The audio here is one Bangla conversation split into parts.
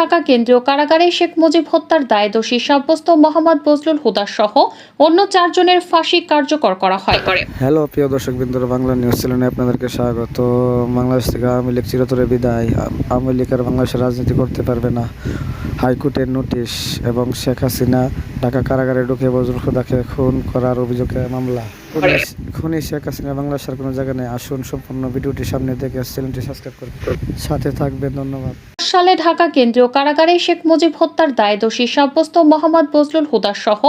ঢাকা কেন্দ্রীয় কারাগারে শেখ মুজিব হত্যার দায়ে দোষী সাব্যস্ত মোহাম্মদ বজলুল হুদা সহ অন্য 4 জনের ফাঁসি কার্যকর করা হয়। হ্যালো প্রিয় দর্শকবৃন্দরা, বাংলা নিউজ চ্যানেলে আপনাদেরকে স্বাগত। বাংলাদেশ থেকে আওয়ামী লীগ চিরতরে বিদায়। আওয়ামী লীগ আর বাংলাদেশের রাজনীতি করতে পারবে না, হাইকোর্টের নোটিশ। এবং শেখ হাসিনা ঢাকা কারাগারে ঢুকে বজলুল হুদাকে খুন করার অভিযোগে মামলা। খুনি শেখ হাসিনা বাংলাদেশের কোনো জায়গা নেই। আসুন সম্পূর্ণ ভিডিওটি সামনে দেখে চ্যানেলটি সাবস্ক্রাইব করে সাথে থাকবেন। ধন্যবাদ। সালে ঢাকা কেন্দ্রীয় কারাগারে শেখ মুজিব হত্যার দায়ে দোষী সাব্যস্ত মোহাম্মদ বজলুল হুদা সহ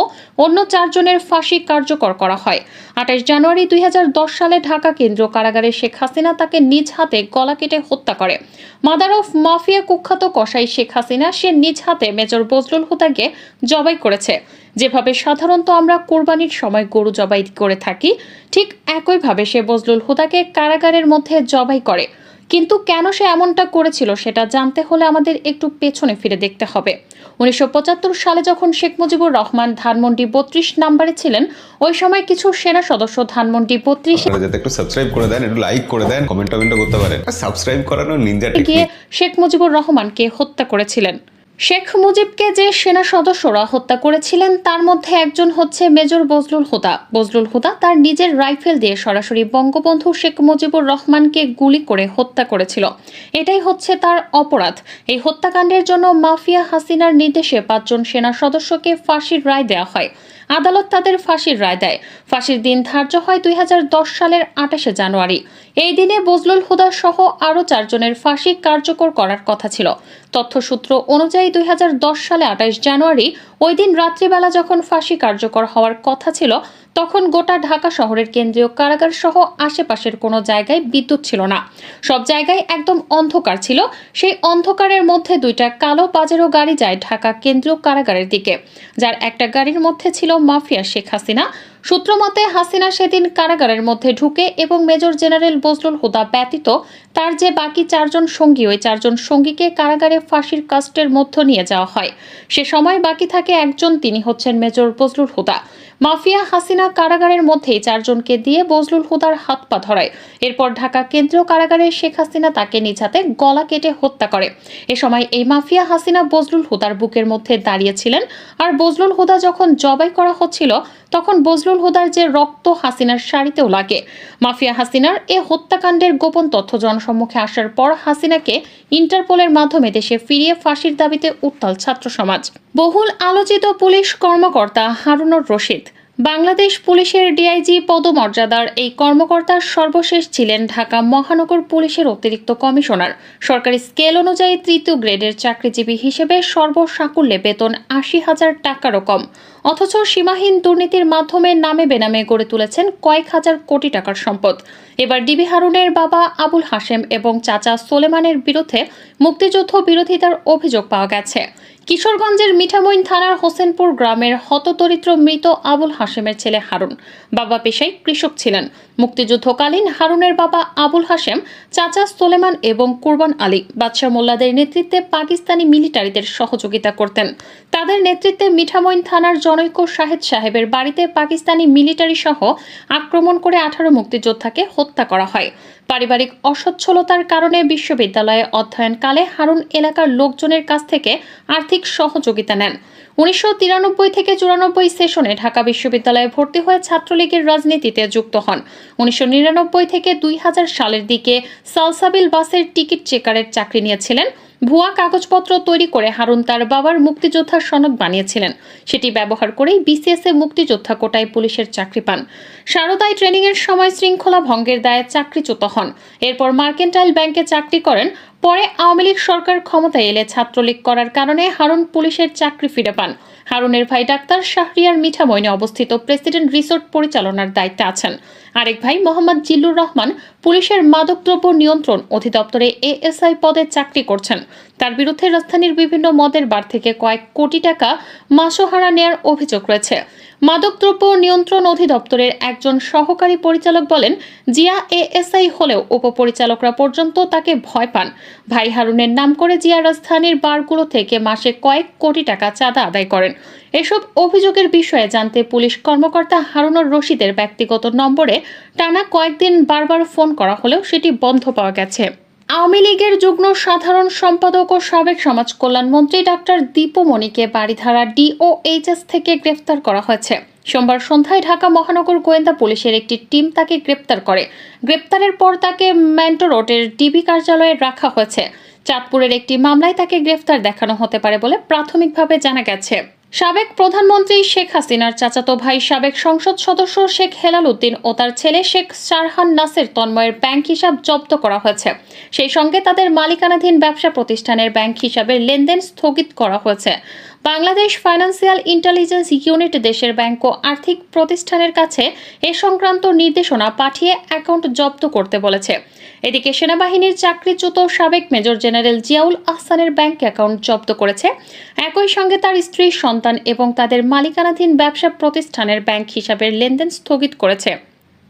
অন্য 4 জনের ফাঁসি কার্যকর করা হয়। 28 জানুয়ারি 2010 সালে ঢাকা কেন্দ্রীয় কারাগারে শেখ হাসিনা তাকে নিজ হাতে গলা কেটে হত্যা করে। মাদার অফ মাফিয়া কুখ্যাত কসাই শেখ হাসিনা সে নিজ হাতে মেজর বজলুল হুদাকে জবাই করেছে। যেভাবে সাধারণত আমরা কোরবানির সময় গরু জবাই করে থাকি, ঠিক একইভাবে সে বজলুল হুদাকে কারাগারের মধ্যে জবাই করে। কিন্তু কেন সে এমনটা করেছিল সেটা জানতে হলে আমাদের একটু পেছনে ফিরে দেখতে হবে। 1975 সালে যখন শেখ মুজিবুর রহমান ধানমন্ডি 32 নম্বরে ছিলেন, ওই সময় কিছু সেনা সদস্য ধানমন্ডি 32 একটু সাবস্ক্রাইব করে দেন, একটু লাইক করে দেন, কমেন্ট করতে পারেন। সাবস্ক্রাইব করানো নিনজা টেকনিক গিয়ে শেখ মুজিবুর রহমানকে হত্যা করেছিলেন। শেখ মুজিবকে যে সেনা সদস্যরা হত্যা করেছিলেন তার মধ্যে একজন হচ্ছে মেজর বজলুল হুদা। বজলুল হুদা তার নিজের রাইফেল দিয়ে সরাসরি বঙ্গবন্ধু শেখ মুজিবুর রহমানকে গুলি করে হত্যা করেছিল। এটাই হচ্ছে তার অপরাধ। এই হত্যাকাণ্ডের জন্য মাফিয়া হাসিনার নির্দেশে 5 জন সেনা সদস্যকে ফাঁসির রায় দেওয়া হয়। আদালত তাদের ফাঁসির রায় দেয়। ফাঁসির দিন ধার্য হয় 2010 সালের 28 জানুয়ারি। এই দিনে বজলুল হুদা সহ আরও 4 জনের ফাঁসি কার্যকর করার কথা ছিল। তথ্যসূত্র অনুযায়ী 2010 সালে 28 জানুয়ারি ওই দিন রাত্রিবেলা যখন ফাঁসি কার্যকর হওয়ার কথা ছিল, তখন গোটা ঢাকা শহরের কেন্দ্রীয় কারাগার সহ আশেপাশের কোনো জায়গায় বিদ্যুৎ ছিল না। সব জায়গায় একদম অন্ধকার ছিল। সেই অন্ধকারের মধ্যে 2টা কালো পাজেরো গাড়ি যায় ঢাকা কেন্দ্রীয় কারাগারের দিকে, যার একটা গাড়ির মধ্যে ছিল মাফিয়া শেখ হাসিনা। সূত্রমতে হাসিনা সেদিন কারাগারের মধ্যে ঢুকে এবং মেজর জেনারেল বজলুল হুদা ব্যতীত তার যে বাকি 4 জন সঙ্গী, ওই 4 জন সঙ্গীকে কারাগারে ফাঁসির কাস্টের মধ্যে নিয়ে যাওয়া হয়। সে সময় বাকি থাকে একজন, তিনি হচ্ছেন মেজর বজলুল হুদা। মাফিয়া হাসিনা কারাগারের মধ্যেই 4 জনকে দিয়ে বজলুল হুদার হাত পা ধরায়। এরপর ঢাকা কেন্দ্রীয় কারাগারে শেখ হাসিনা তাকে নিজ হাতে গলা কেটে হত্যা করে। এ সময় এই মাফিয়া হাসিনা বজলুল হুদার বুকের মধ্যে দাঁড়িয়েছিলেন। আর বজলুল হুদা যখন জবাই করা হচ্ছিল, তখন বজলুল হুদার যে রক্ত হাসিনার শাড়িতেও লাগে। মাফিয়া হাসিনার এ হত্যাকাণ্ডের গোপন তথ্য জনসম্মুখে আসার পর হাসিনাকে ইন্টারপোলের মাধ্যমে দেশে ফিরিয়ে ফাঁসির দাবিতে উত্তাল ছাত্র সমাজ। বহুল আলোচিত পুলিশ কর্মকর্তা হারুনুর রশিদ। বাংলাদেশ পুলিশের ডিআইজি পদমর্যাদার এই কর্মকর্তার সর্বশেষ ছিলেন ঢাকা মহানগর পুলিশের অতিরিক্ত কমিশনার। সরকারি স্কেল অনুযায়ী 3য় গ্রেডের চাকরিজীবী হিসেবে সর্বসাকুল্যে বেতন 80,000 টাকারও কম। অথচ সীমাহীন দুর্নীতির মাধ্যমে নামে বেনামে গড়ে তুলেছেন কয়েক হাজার কোটি টাকার সম্পদ। এবার ডিবি হারুনের বাবা আবুল হাশেম এবং চাচা সোলেমানের বিরুদ্ধে মুক্তিযুদ্ধ বিরোধিতার অভিযোগ পাওয়া গেছে। কিশোরগঞ্জের মিঠামইন থানার হোসেনপুর গ্রামের হতদরিদ্র মৃত আবুল হাশেমের ছেলে হারুন। বাবা পেশায় কৃষক ছিলেন। মুক্তিযুদ্ধকালীন হারুনের বাবা আবুল হাশেম, চাচা সোলেমান এবং কুরবান আলী বাদশাহ মোল্লাদের নেতৃত্বে পাকিস্তানি মিলিটারিদের সহযোগিতা করতেন। তাদের নেতৃত্বে মিঠামইন থানার জনৈক শাহেদ সাহেবের বাড়িতে পাকিস্তানি মিলিটারি সহ আক্রমণ করে 18 মুক্তিযোদ্ধাকে হত্যা করা হয়। পারিবারিক অসচ্ছলতার কারণে বিশ্ববিদ্যালয়ে অধ্যয়নকালে হারুন এলাকার লোকজনের কাছ থেকে আর্থিক সহযোগিতা নেন। 1993 থেকে 94 সেশনে ঢাকা বিশ্ববিদ্যালয়ে ভর্তি হয়ে ছাত্রলীগের রাজনীতিতে যুক্ত হন। 1999 থেকে 2000 সালের দিকে সালসাবিল বাসের টিকিট চেকারের চাকরি নিয়েছিলেন। ভুয়া কাগজপত্র তৈরি করে হারুন তার বাবার মুক্তিযোদ্ধার সনদ বানিয়েছিলেন। সেটি ব্যবহার করেই বিসিএস এ মুক্তিযোদ্ধা কোটায় পুলিশের চাকরি পান। সারদায় ট্রেনিংয়ের সময় শৃঙ্খলা ভঙ্গের দায়ে চাকরিচ্যুত হন। এরপর মার্কেন্টাইল ব্যাংকে চাকরি করেন। পরে আওয়ামী লীগ সরকার ক্ষমতায় এলে ছাত্রলীগ করার কারণে হারুন পুলিশের চাকরি ফিরে পান। হারুনের ভাই ডাক্তার শাহরিয়ার মিঠামইনে অবস্থিত প্রেসিডেন্ট রিসোর্ট পরিচালনার দায়িত্বে আছেন। আরেক ভাই মোহাম্মদ জিল্লুর রহমান পুলিশের মাদকদ্রব্য নিয়ন্ত্রণ অধিদপ্তরে এএসআই পদে চাকরি করছেন। তার বিরুদ্ধে রাজধানীর বিভিন্ন মদের বার থেকে কয়েক কোটি টাকা মাসোহারা নেয়ার অভিযোগ রয়েছে। মাদকদ্রব্য নিয়ন্ত্রণ অধিদপ্তরের একজন সহকারী পরিচালক বলেন, জিয়া এএসআই হলেও উপপরিচালকরা পর্যন্ত তাকে ভয় পান। ভাই হারুনের নাম করে জিয়া রাজধানীর বারগুলো থেকে মাসে কয়েক কোটি টাকা চাঁদা আদায় করেন। এসব অভিযোগের বিষয়ে জানতে পুলিশ কর্মকর্তা হারুনুর রশিদের ব্যক্তিগত নম্বরে টানা কয়েকদিন বারবার ফোন করা হলেও সেটি বন্ধ পাওয়া গেছে। আওয়ামী লীগের যুগ্ম সাধারণ সম্পাদক ও সাবেক সমাজ কল্যাণ মন্ত্রী ডাক্তার দীপুমণিকে বারিধারা ডিওএইচএস থেকে গ্রেফতার করা হয়েছে। সোমবার সন্ধ্যায় ঢাকা মহানগর গোয়েন্দা পুলিশের একটি টিম তাকে গ্রেফতার করে। গ্রেফতারের পর তাকে ম্যান্টো রোডের ডিবি কার্যালয়ে রাখা হয়েছে। চাঁদপুরের একটি মামলায় তাকে গ্রেফতার দেখানো হতে পারে বলে প্রাথমিকভাবে জানা গেছে। সাবেক প্রধানমন্ত্রী শেখ হাসিনার চাচাতো ভাই সাবেক সংসদ সদস্য শেখ হেলাল উদ্দিন ও তার ছেলে শেখ শারহান নাসির তন্ময়ের ব্যাংক হিসাব জব্দ করা হয়েছে। সেই সঙ্গে তাদের মালিকানাধীন ব্যবসা প্রতিষ্ঠানের ব্যাংক হিসাবের লেনদেন স্থগিত করা হয়েছে। বাংলাদেশ ফাইন্যান্সিয়াল ইন্টেলিজেন্স ইউনিট দেশের ব্যাংক ও আর্থিক প্রতিষ্ঠানের কাছে এ সংক্রান্ত নির্দেশনা পাঠিয়ে অ্যাকাউন্ট জব্দ করতে বলেছে। এদিকে সেনাবাহিনীর চাকরিচ্যুত সাবেক মেজর জেনারেল জিয়াউল আহসানের ব্যাংক অ্যাকাউন্ট জব্দ করেছে। একই সঙ্গে তার স্ত্রী, সন্তান এবং তাদের মালিকানাধীন ব্যবসা প্রতিষ্ঠানের ব্যাংক হিসাবের লেনদেন স্থগিত করেছে।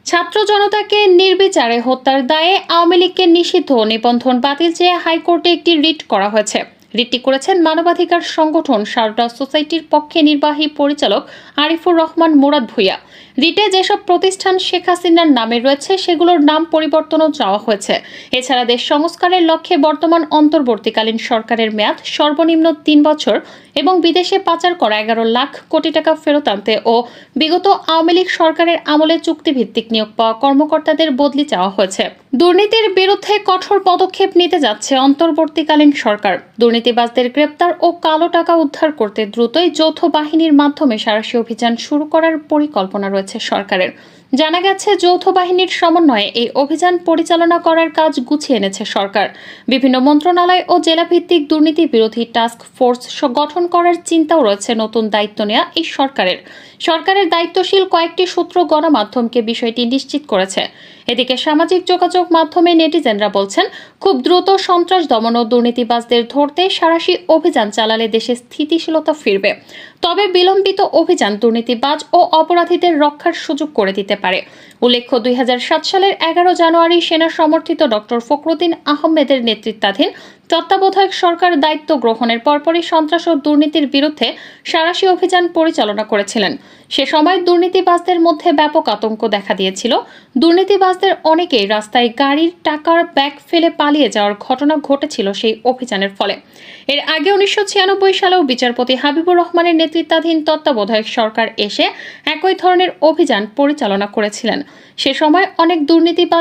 ছাত্র জনতাকে নির্বিচারে হত্যার দায়ে আওয়ামী লীগকে নিষিদ্ধ নিবন্ধন বাতিল চেয়ে হাইকোর্টে একটি রিট করা হয়েছে। রিটটি করেছেন মানবাধিকার সংগঠন সারদা সোসাইটির পক্ষে নির্বাহী পরিচালক আরিফুর রহমান মুরাদ ভূঁইয়া। রিটে যেসব প্রতিষ্ঠান শেখ হাসিনার নামে রয়েছে সেগুলোর নাম পরিবর্তনও চাওয়া হয়েছে। এছাড়া দেশ সংস্কারের লক্ষ্যে বর্তমান অন্তর্বর্তীকালীন সরকারের মেয়াদ সর্বনিম্ন 3 বছর এবং বিদেশে পাচার করা 11 লাখ কোটি টাকা ফেরত আনতে ও বিগত আওয়ামী লীগ সরকারের আমলে চুক্তিভিত্তিক নিয়োগ পাওয়া কর্মকর্তাদের বদলি চাওয়া হয়েছে। দুর্নীতির বিরুদ্ধে কঠোর পদক্ষেপ নিতে যাচ্ছে অন্তর্বর্তীকালীন সরকার। দুর্নীতিবাজদের গ্রেপ্তার ও কালো টাকা উদ্ধার করতে দ্রুতই যৌথ বাহিনীর মাধ্যমে সাঁড়াশি অভিযান শুরু করার পরিকল্পনা রয়েছে সরকারের। জানা গেছে, যৌথ বাহিনীর সমন্বয়ে এই অভিযান পরিচালনা করার কাজ গুছিয়ে এনেছে সরকার। বিভিন্ন মন্ত্রণালয় ও জেলাভিত্তিক দুর্নীতি বিরোধী টাস্ক ফোর্স গঠন করার চিন্তাও রয়েছে নতুন দায়িত্ব নেওয়া এই সরকারের দায়িত্বশীল কয়েকটি সূত্র গণমাধ্যমকে বিষয়টি নিশ্চিত করেছে। এদিকে সামাজিক যোগাযোগ মাধ্যমে নেটিজেনরা বলছেন, খুব দ্রুত সন্ত্রাস দমন ও দুর্নীতিবাজদের ধরতে সাঁড়াশি অভিযান চালালে দেশে স্থিতিশীলতা ফিরবে। তবে বিলম্বিত অভিযান দুর্নীতিবাজ ও অপরাধীদের রক্ষার সুযোগ করে দিতে পারে। উল্লেখ্য, 2007 সালের 11 জানুয়ারি সেনা সমর্থিত ডক্টর ফখরুদ্দিন আহমেদের নেতৃত্বাধীন তত্ত্বাবধায়ক সরকার দায়িত্ব গ্রহণের পরপরই সন্ত্রাস ও দুর্নীতির বিরুদ্ধে সাঁড়াশি অভিযান পরিচালনা করেছিলেন। সে সময় দুর্নীতিবাজদের মধ্যে ব্যাপক আতঙ্ক দেখা দিয়েছিল। দুর্নীতিবাজদের অনেকেই রাস্তায় গাড়ির টাকার ব্যাগ ফেলে পালিয়ে যাওয়ার ঘটনা ঘটেছিল সেই অভিযানের ফলে। এর আগে 1996 সালেও বিচারপতি হাবিবুর রহমানের নেতৃত্বাধীন তত্ত্বাবধায়ক সরকার এসে একই ধরনের অভিযান পরিচালনা করেছিলেন। সে সময় অনেক দুর্নীতিবাজ